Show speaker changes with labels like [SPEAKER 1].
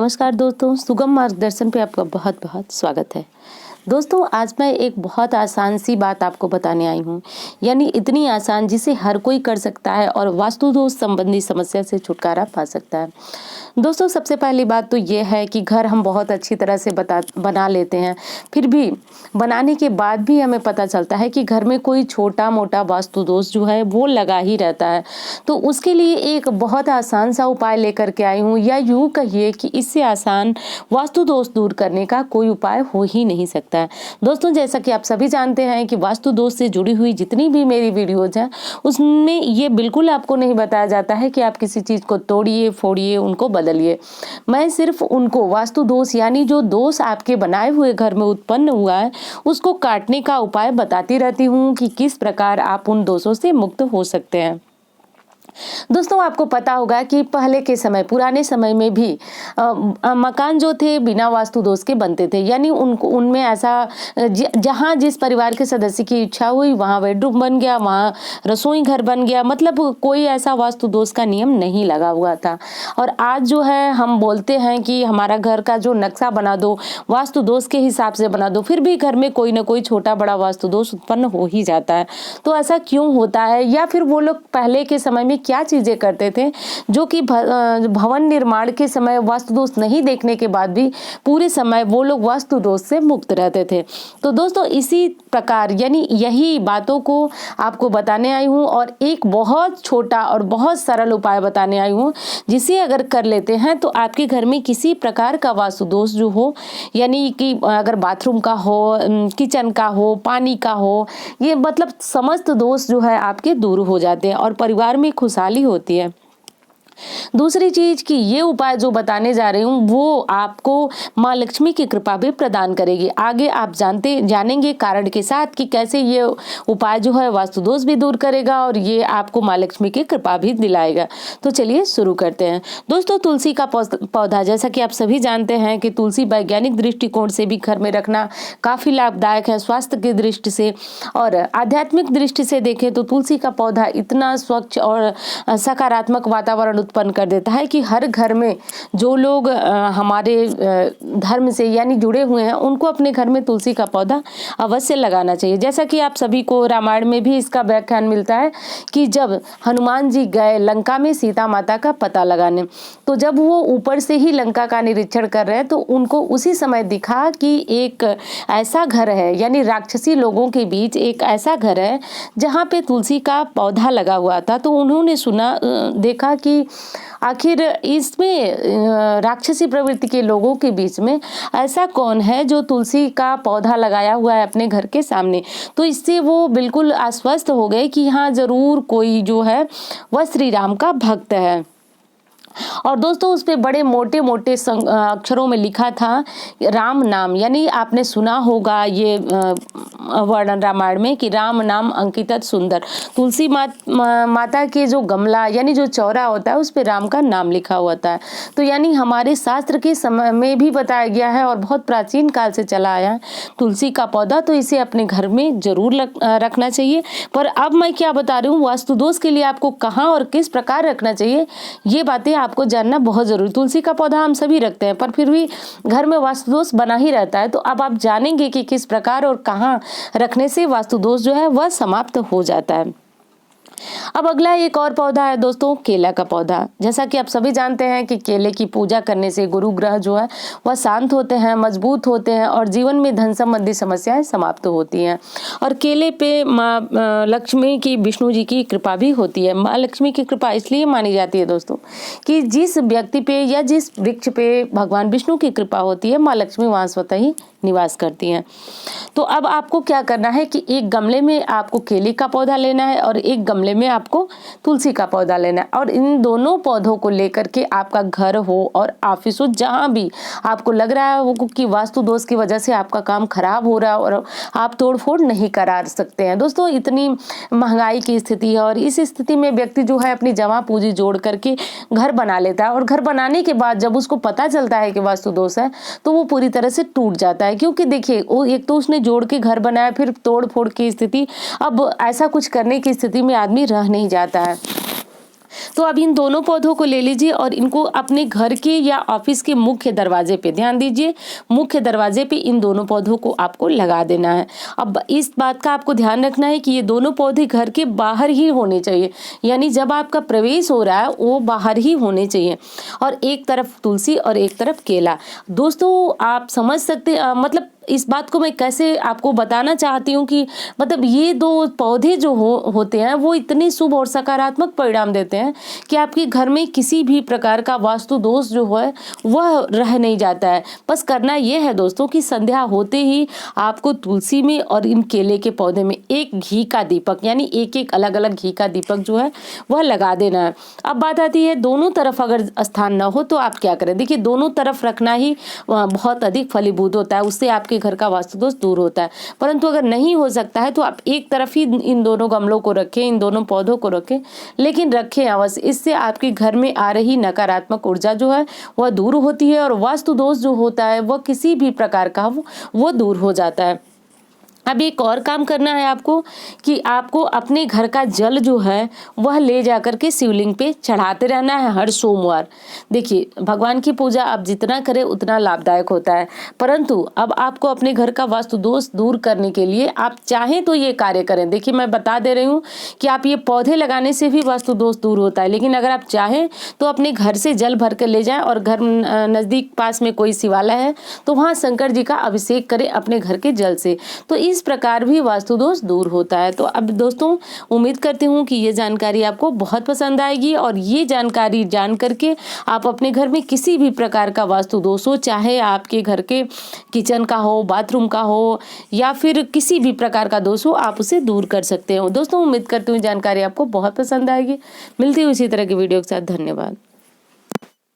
[SPEAKER 1] नमस्कार दोस्तों, सुगम मार्गदर्शन पे आपका बहुत बहुत स्वागत है। दोस्तों, आज मैं एक बहुत आसान सी बात आपको बताने आई हूँ, यानी इतनी आसान जिसे हर कोई कर सकता है और वास्तु दोष संबंधी समस्या से छुटकारा पा सकता है। दोस्तों, सबसे पहली बात तो ये है कि घर हम बहुत अच्छी तरह से बना लेते हैं, फिर भी बनाने के बाद भी हमें पता चलता है कि घर में कोई छोटा-मोटा वास्तु दोष जो है वो लगा ही रहता है। तो उसके लिए एक बहुत आसान सा उपाय लेकर के आई हूँ, या यूँ कहिए कि इससे आसान वास्तु दोष दूर करने का कोई उपाय हो ही नहीं सकता है। दोस्तों, जैसा कि आप सभी जानते हैं कि वास्तु दोष से जुड़ी हुई जितनी भी मेरी वीडियोज़ हैं, उसमें ये बिल्कुल आपको नहीं बताया जाता है कि आप किसी चीज़ को तोड़िए, फोड़िए, उनको बदलिए। मैं सिर्फ उनको वास्तु दोष यानी जो दोष आपके बनाए हुए घर में उत्पन्न हुआ है, उसको काटने का उपाय बताती रहती हूँ कि किस प्रकार आप उन दोषों से मुक्त हो सकते हैं। दोस्तों, आपको पता होगा कि पहले के समय पुराने समय में भी मकान जो थे बिना वास्तु दोष के बनते थे, यानी उनको उनमें ऐसा जहाँ जिस परिवार के सदस्य की इच्छा हुई वहाँ बेडरूम बन गया, वहाँ रसोई घर बन गया, मतलब कोई ऐसा वास्तु दोष का नियम नहीं लगा हुआ था। और आज जो है हम बोलते हैं कि हमारा घर का जो नक्शा बना दो वास्तु दोष के हिसाब से बना दो, फिर भी घर में कोई ना कोई छोटा बड़ा वास्तु दोष उत्पन्न हो ही जाता है। तो ऐसा क्यों होता है, या फिर वो लोग पहले के समय में क्या चीजें करते थे जो कि भवन निर्माण के समय वास्तु दोष नहीं देखने के बाद भी पूरे समय वो लोग वास्तु दोष से मुक्त रहते थे। तो दोस्तों, इसी प्रकार यानी यही बातों को आपको बताने आई हूँ और एक बहुत छोटा और बहुत सरल उपाय बताने आई हूँ, जिसे अगर कर लेते हैं तो आपके घर में किसी प्रकार का वास्तु दोष जो हो, यानी कि अगर बाथरूम का हो, किचन का हो, पानी का हो, ये मतलब समस्त दोष जो है आपके दूर हो जाते हैं और परिवार में खुशहाली होती है। दूसरी चीज कि ये उपाय जो बताने जा रही हूँ वो आपको माँ लक्ष्मी की कृपा भी प्रदान करेगी। आगे आप जानेंगे कारण के साथ कि कैसे ये उपाय जो है वास्तु दोष भी दूर करेगा और ये आपको माँ लक्ष्मी की कृपा भी दिलाएगा। तो चलिए शुरू करते हैं। दोस्तों, तुलसी का पौधा, जैसा कि आप सभी जानते हैं कि तुलसी वैज्ञानिक दृष्टिकोण से भी घर में रखना काफी लाभदायक है स्वास्थ्य की दृष्टि से, और आध्यात्मिक दृष्टि से देखें तो तुलसी का पौधा इतना स्वच्छ और सकारात्मक वातावरण उत्पन्न कर देता है कि हर घर में जो लोग हमारे धर्म से यानी जुड़े हुए हैं उनको अपने घर में तुलसी का पौधा अवश्य लगाना चाहिए। जैसा कि आप सभी को रामायण में भी इसका व्याख्यान मिलता है कि जब हनुमान जी गए लंका में सीता माता का पता लगाने, तो जब वो ऊपर से ही लंका का निरीक्षण कर रहे हैं तो उनको उसी समय दिखा कि एक ऐसा घर है, यानी राक्षसी लोगों के बीच एक ऐसा घर है जहाँ पे तुलसी का पौधा लगा हुआ था। तो उन्होंने देखा कि आखिर इसमें राक्षसी प्रवृत्ति के लोगों के बीच में ऐसा कौन है जो तुलसी का पौधा लगाया हुआ है अपने घर के सामने। तो इससे वो बिल्कुल आश्वस्त हो गए कि हाँ, जरूर कोई जो है वह श्री राम का भक्त है। और दोस्तों, उस पे बड़े मोटे मोटे अक्षरों में लिखा था राम नाम, यानी आपने सुना होगा ये वर्णन रामायण में कि राम नाम अंकितत सुंदर। तुलसी माता के जो गमला यानी जो चौरा होता है उस पे राम का नाम लिखा होता है। तो यानी हमारे शास्त्र के समय में भी बताया गया है और बहुत प्राचीन काल से चला आया है तुलसी का पौधा, तो इसे अपने घर में जरूर रखना चाहिए। पर अब मैं क्या बता रही हूँ, वास्तु दोष के लिए आपको कहाँ और किस प्रकार रखना चाहिए ये बातें आपको जानना बहुत जरूरी। तुलसी का पौधा हम सभी रखते हैं पर फिर भी घर में वास्तु दोष बना ही रहता है। तो अब आप जानेंगे कि किस प्रकार और कहाँ रखने से वास्तु दोष जो है वह समाप्त हो जाता है। अब अगला एक और पौधा है दोस्तों, केला का पौधा। जैसा कि आप सभी जानते हैं कि केले की पूजा करने से गुरु ग्रह जो है वह शांत होते हैं, मजबूत होते हैं और जीवन में धन संबंधी समस्याएं समाप्त होती हैं। और केले पे माँ लक्ष्मी की, विष्णु जी की कृपा भी होती है। माँ लक्ष्मी की कृपा इसलिए मानी जाती है दोस्तों कि जिस व्यक्ति पे या जिस वृक्ष पे भगवान विष्णु की कृपा होती है, माँ लक्ष्मी वहाँ स्वतः ही निवास करती हैं। तो अब आपको क्या करना है कि एक गमले में आपको केले का पौधा लेना है और एक गमले में आपको तुलसी का पौधा लेना है, और इन दोनों पौधों को लेकर के आपका घर हो और ऑफिस हो, जहां भी आपको लग रहा है वो कि वास्तु दोष की वजह से आपका काम खराब हो रहा है और आप तोड़फोड़ नहीं करा सकते हैं। दोस्तों, इतनी महंगाई की स्थिति है और इस स्थिति में व्यक्ति जो है अपनी जमा पूंजी जोड़ करके घर बना लेता है, और घर बनाने के बाद जब उसको पता चलता है कि वास्तु दोष है तो वो पूरी तरह से टूट जाता है। क्योंकि देखिए, वो एक तो उसने जोड़ के घर बनाया, फिर तोड़ फोड़ की स्थिति, अब ऐसा कुछ करने की स्थिति में आदमी रह नहीं जाता है। तो अब इन दोनों पौधों को ले लीजिए और इनको अपने घर के या ऑफिस के मुख्य दरवाजे पे, ध्यान दीजिए, मुख्य दरवाजे पे इन दोनों पौधों को आपको लगा देना है। अब इस बात का आपको ध्यान रखना है कि ये दोनों पौधे घर के बाहर ही होने चाहिए, यानी जब आपका प्रवेश हो रहा है वो बाहर ही होने चाहिए। और एक तरफ तुलसी और एक तरफ केला। दोस्तों आप समझ सकते मतलब इस बात को मैं कैसे आपको बताना चाहती हूँ कि मतलब ये दो पौधे जो होते हैं वो इतने शुभ और सकारात्मक परिणाम देते हैं कि आपके घर में किसी भी प्रकार का वास्तु दोष जो है वह रह नहीं जाता है। बस करना यह है दोस्तों कि संध्या होते ही आपको तुलसी में और इन केले के पौधे में एक घी का दीपक, यानी एक एक अलग अलग घी का दीपक जो है वह लगा देना है। अब बात आती है दोनों तरफ अगर स्थान न हो तो आप क्या करें। देखिए दोनों तरफ रखना ही बहुत अधिक फलीभूत होता है, उससे आपके घर का वास्तु दोष दूर होता है। परंतु अगर नहीं हो सकता है तो आप एक तरफ ही इन दोनों गमलों को रखें, इन दोनों पौधों को रखें, लेकिन रखें अवश्य। इससे आपके घर में आ रही नकारात्मक ऊर्जा जो है वह दूर होती है और वास्तु दोष जो होता है वह किसी भी प्रकार का वो दूर हो जाता है। अब एक और काम करना है आपको कि आपको अपने घर का जल जो है वह ले जाकर के शिवलिंग पे चढ़ाते रहना है हर सोमवार। देखिए भगवान की पूजा आप जितना करें उतना लाभदायक होता है, परंतु अब आपको अपने घर का वास्तु दोष दूर करने के लिए आप चाहें तो ये कार्य करें। देखिए मैं बता दे रही हूँ कि आप ये पौधे लगाने से भी वास्तु दोष दूर होता है, लेकिन अगर आप चाहें तो अपने घर से जल भर कर ले जाएं और घर नज़दीक पास में कोई शिवालय है तो वहाँ शंकर जी का अभिषेक करें अपने घर के जल से, तो इस प्रकार भी वास्तु दोष दूर होता है। तो अब दोस्तों उम्मीद करती हूँ कि ये जानकारी आपको बहुत पसंद आएगी और ये जानकारी जान करके आप अपने घर में किसी भी प्रकार का वास्तु दोष हो, चाहे आपके घर के किचन का हो, बाथरूम का हो या फिर किसी भी प्रकार का दोष हो, आप उसे दूर कर सकते हो। दोस्तों उम्मीद करती हूँ जानकारी आपको बहुत पसंद आएगी। मिलती हूँ इसी तरह की वीडियो के साथ। धन्यवाद।